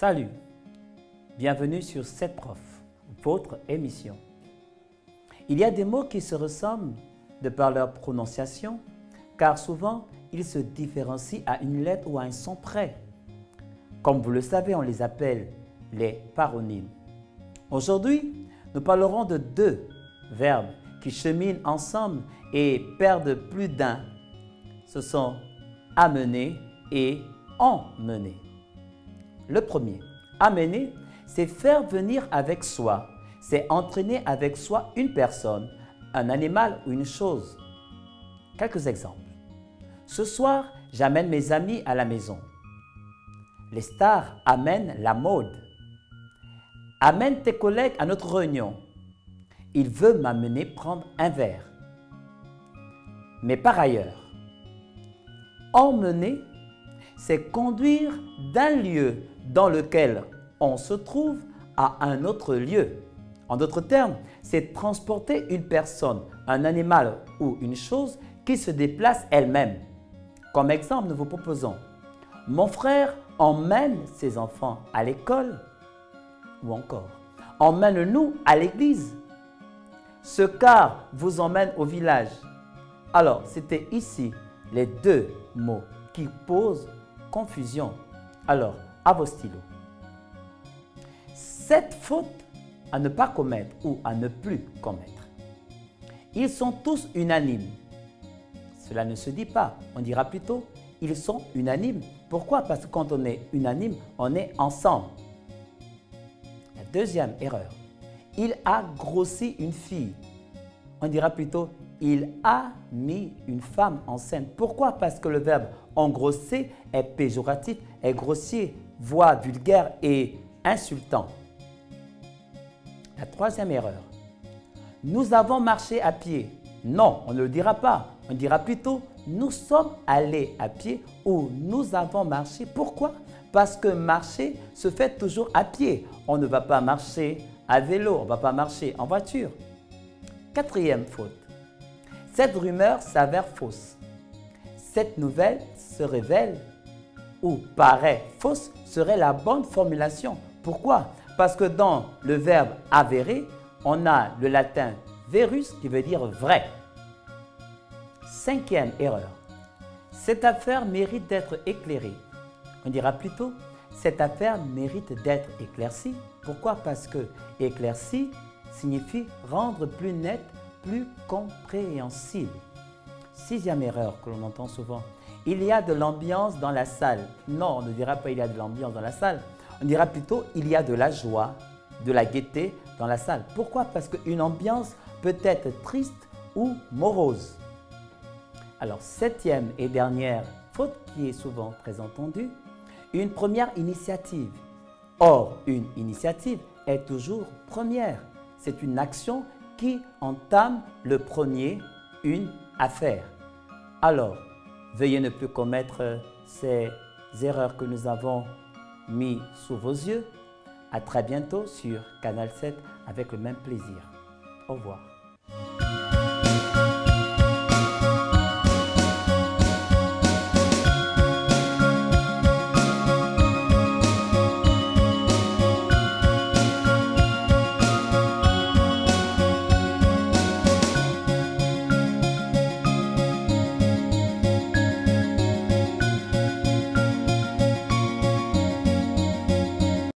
Salut, bienvenue sur Cette Prof, votre émission. Il y a des mots qui se ressemblent de par leur prononciation, car souvent ils se différencient à une lettre ou à un son près. Comme vous le savez, on les appelle les paronymes. Aujourd'hui, nous parlerons de deux verbes qui cheminent ensemble et perdent plus d'un. Ce sont amener et emmener. Le premier, amener, c'est faire venir avec soi, c'est entraîner avec soi une personne, un animal ou une chose. Quelques exemples. Ce soir, j'amène mes amis à la maison. Les stars amènent la mode. Amène tes collègues à notre réunion. Il veut m'amener prendre un verre. Mais par ailleurs, emmener, c'est conduire d'un lieu dans lequel on se trouve à un autre lieu. En d'autres termes, c'est transporter une personne, un animal ou une chose qui se déplace elle-même. Comme exemple, nous vous proposons « Mon frère emmène ses enfants à l'école » ou encore « Emmène-nous à l'église ». Ce car vous emmène au village. Alors, c'était ici les deux mots qui posent confusion. Alors, à vos stylos. Cette faute à ne pas commettre ou à ne plus commettre. Ils sont tous unanimes. Cela ne se dit pas. On dira plutôt, ils sont unanimes. Pourquoi? Parce que quand on est unanime, on est ensemble. La deuxième erreur. Il a grossi une fille. On dira plutôt, il a mis une femme enceinte. Pourquoi? Parce que le verbe engrosser est péjoratif, est grossier, voire vulgaire et insultant. La troisième erreur. Nous avons marché à pied. Non, on ne le dira pas. On dira plutôt, nous sommes allés à pied ou nous avons marché. Pourquoi? Parce que marcher se fait toujours à pied. On ne va pas marcher à vélo, on ne va pas marcher en voiture. Quatrième faute. Cette rumeur s'avère fausse. Cette nouvelle se révèle ou paraît fausse serait la bonne formulation. Pourquoi? Parce que dans le verbe avérer, on a le latin verus qui veut dire vrai. Cinquième erreur. Cette affaire mérite d'être éclairée. On dira plutôt, cette affaire mérite d'être éclaircie. Pourquoi? Parce que éclaircie signifie rendre plus net, plus compréhensible. Sixième erreur que l'on entend souvent. Il y a de l'ambiance dans la salle. Non, on ne dira pas il y a de l'ambiance dans la salle. On dira plutôt il y a de la joie, de la gaieté dans la salle. Pourquoi? Parce qu'une ambiance peut être triste ou morose. Alors, septième et dernière faute qui est souvent très entendue, une première initiative. Or, une initiative est toujours première. C'est une action qui entame le premier, une affaire. Alors, veuillez ne plus commettre ces erreurs que nous avons mises sous vos yeux. À très bientôt sur Canal 7 avec le même plaisir. Au revoir.